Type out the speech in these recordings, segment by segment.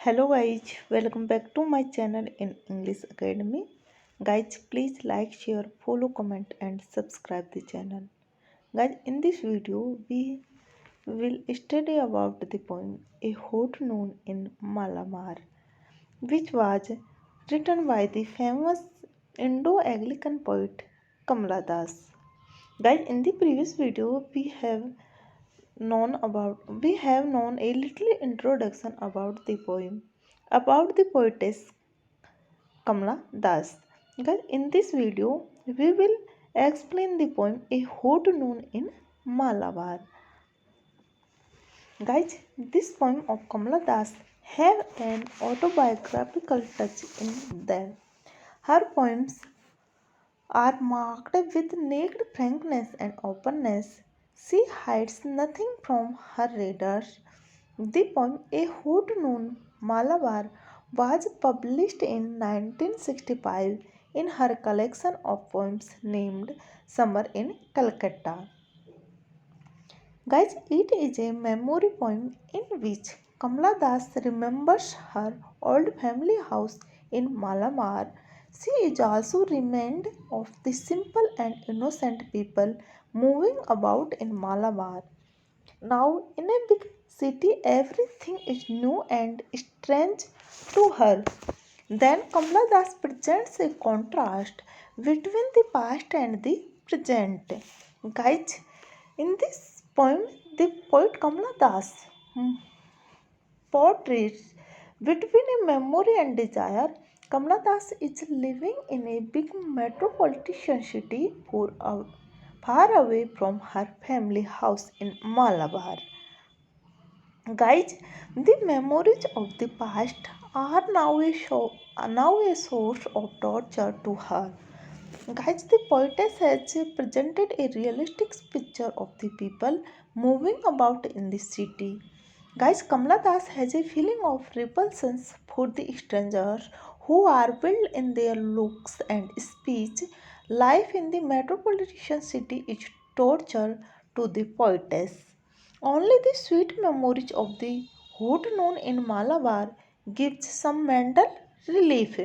Hello guys, welcome back to my channel in English Academy. Guys, please like, share, follow, comment and subscribe the channel. Guys, in this video we will study about the poem A Hot Noon in Malamar, which was written by the famous Indo-Anglican poet Kamala Das. Guys, in the previous video we have known a little introduction about the poem about the poetess Kamala Das. Guys, in this video, we will explain the poem A Hot Noon in Malabar. Guys, this poem of Kamala Das have an autobiographical touch in them. Her poems are marked with naked frankness and openness. She hides nothing from her readers. The poem A Hot Noon Malabar was published in 1965 in her collection of poems named Summer in Calcutta. Guys, it is a memory poem in which Kamala Das remembers her old family house in Malamar. She is also reminded of the simple and innocent people moving about in Malamar. Now, in a big city, everything is new and strange to her. Then Kamala Das presents a contrast between the past and the present. Guys, in this poem, the poet Kamala Das portrays between a memory and desire. Kamala Das is living in a big metropolitan city far away from her family house in Malabar. Guys, the memories of the past are now a source of torture to her. Guys, the poetess has presented a realistic picture of the people moving about in the city. Guys, Kamala Das has a feeling of repulsion for the strangers who are wild in their looks and speech. Life in the metropolitan city is torture to the poetess. Only the sweet memories of the hot noon in Malabar gives some mental relief.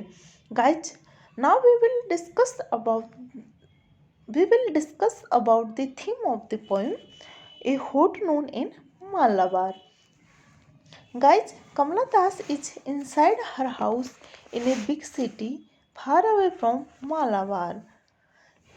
Guys, now we will discuss about the theme of the poem A Hot Noon in Malabar. Guys, Kamala Das is inside her house in a big city far away from Malabar.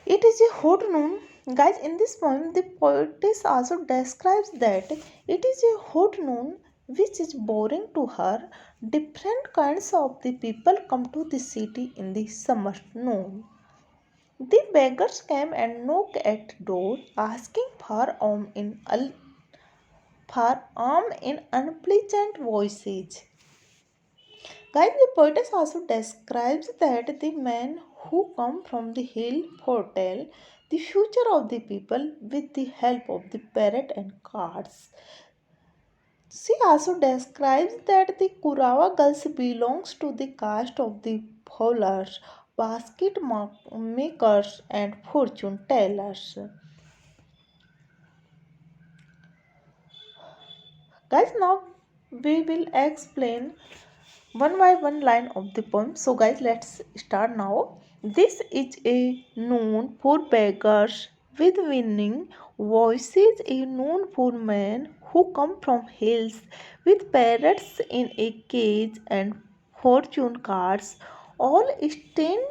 It is a hot noon. Guys, in this poem, the poetess also describes that it is a hot noon which is boring to her. Different kinds of the people come to the city in the summer noon. The beggars came and knocked at door, asking for alms in unpleasant voices. Guys, the poetess also describes that the men who come from the hill foretell the future of the people with the help of the parrot and cards. She also describes that the Kurawa girls belongs to the caste of the bowlers, makers and fortune tellers. Guys, now we will explain one by one line of the poem. So, guys, let's start now. This is a noon for beggars with winning voices, a noon for men who come from hills with parrots in a cage and fortune cards, all stained,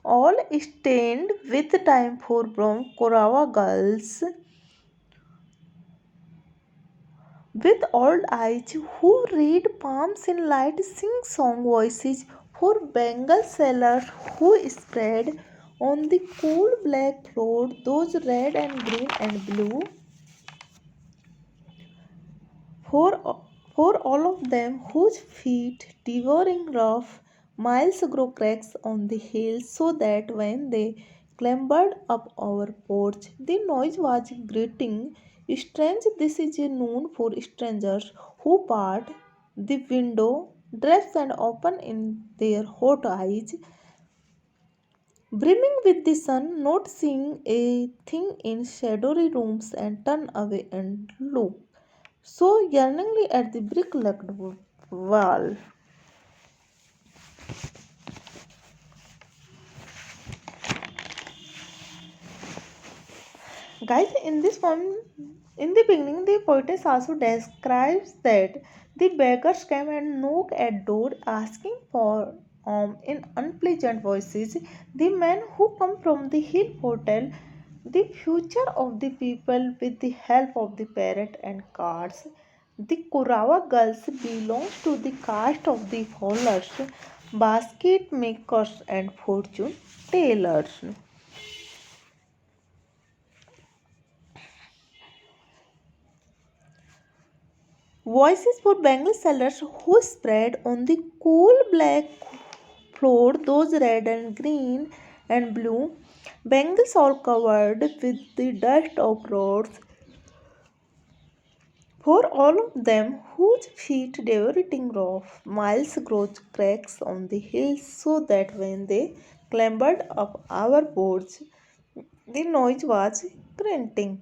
all stained with time for brown Korawa girls with old eyes who read palms in light sing song voices for Bengal sailors who spread on the cool black floor those red and green and blue for, for all of them whose feet devouring rough miles grow cracks on the hills so that when they clambered up our porch the noise was greeting strange. This is a noon for strangers who part the window dress and open in their hot eyes brimming with the sun, not seeing a thing in shadowy rooms and turn away and look. so yearningly at the brick-laid wall. Guys, in this poem, in the beginning, the poetess also describes that the beggars came and knocked at door asking for in unpleasant voices. The men who come from the hill hotel, the future of the people with the help of the parrot and cards. The Kurawa girls belongs to the caste of the fowlers, basket makers and fortune tellers. Voices for bangle sellers who spread on the cool black floor those red and green and blue bangles all covered with the dust of roads. For all of them whose feet devoting rough, miles grow cracks on the hills so that when they clambered up our boards, the noise was grunting.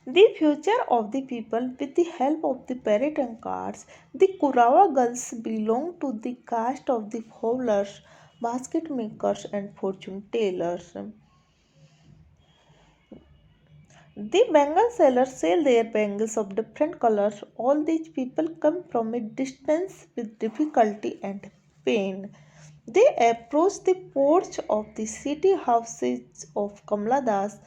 The future of the people with the help of the parrot and cards, the Kurawa girls belong to the caste of the fowlers, basket makers and fortune tellers. The Bengal sellers sell their bangles of different colors. All these people come from a distance with difficulty and pain. They approach the porch of the city houses of Kamladas.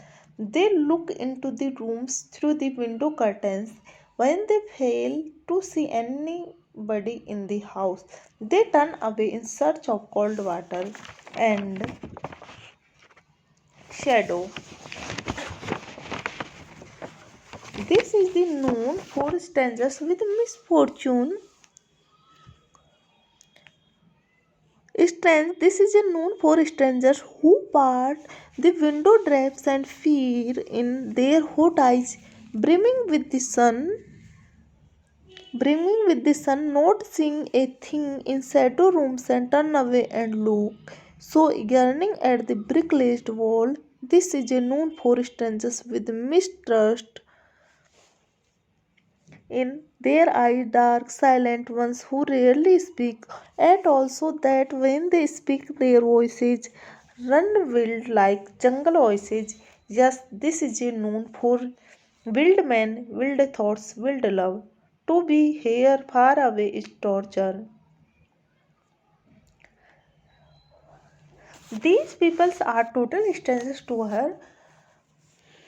They look into the rooms through the window curtains. When they fail to see anybody in the house, they turn away in search of cold water and shadow. This is the known for strangers with misfortune. This is a known for strangers who part the window drapes and fear in their hot eyes, brimming with the sun, brimming with the sun, not seeing a thing in shadow rooms and turn away and look. So yearning at the brick-laced wall, this is a known for strangers with mistrust in their eyes, dark, silent ones who rarely speak, and also that when they speak, their voices run wild like jungle voices. Yes, this is a known for wild men, wild thoughts, wild love. To be here far away is torture. These peoples are total strangers to her.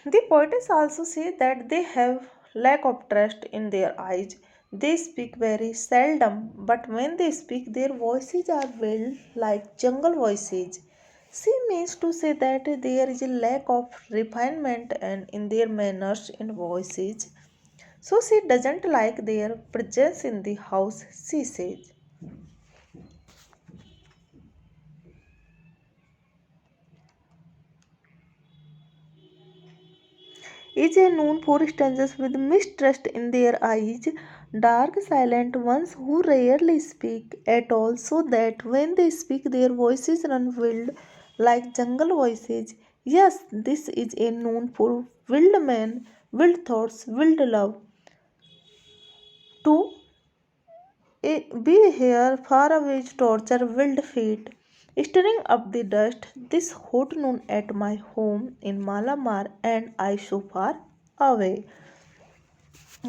The poets also say that they have lack of trust in their eyes. They speak very seldom, but when they speak, their voices are veiled like jungle voices. She means to say that there is a lack of refinement and in their manners and voices. So she doesn't like their presence in the house, she says. Is a known for strangers with mistrust in their eyes, dark, silent ones who rarely speak at all, so that when they speak, their voices run wild like jungle voices. Yes, this is a known for wild men, wild thoughts, wild love. To be here, far away is torture, wild feet. Stirring up the dust this hot noon at my home in Malamar, and I so far away.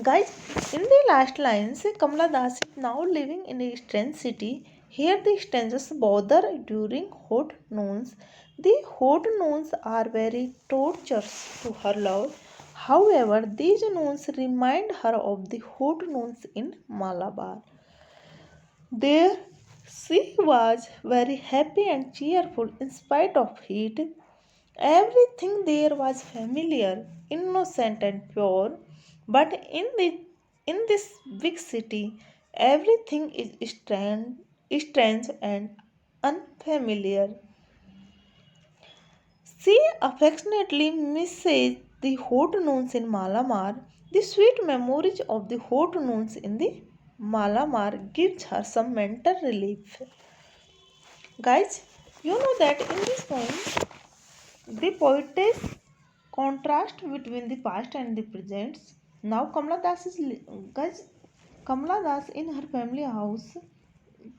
Guys, in the last lines, Kamala Das is now living in a strange city. Here, the strangers bother during hot noons. The hot noons are very torturous to her love. However, these noons remind her of the hot noons in Malabar. There, she was very happy and cheerful in spite of heat. Everything there was familiar, innocent, and pure. But in this big city, everything is strange and unfamiliar. She affectionately misses the hot noons in Malamar. The sweet memories of the hot noons in the Malamar gives her some mental relief. Guys, you know that in this poem, the poetess contrast between the past and the present. Now Kamala Das is guys. Kamala Das in her family house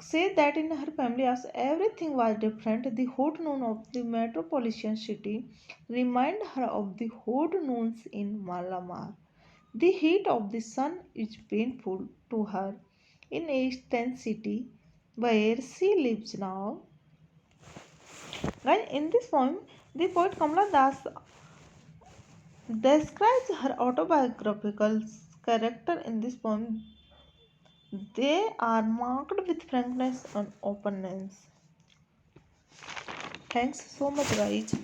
said that in her family house everything was different. The hot noon of the metropolitan city remind her of the hot noons in Malamar. The heat of the sun is painful to her in a city where she lives now. Guys, in this poem, the poet Kamala Das describes her autobiographical character in this poem. They are marked with frankness and openness. Thanks so much, guys.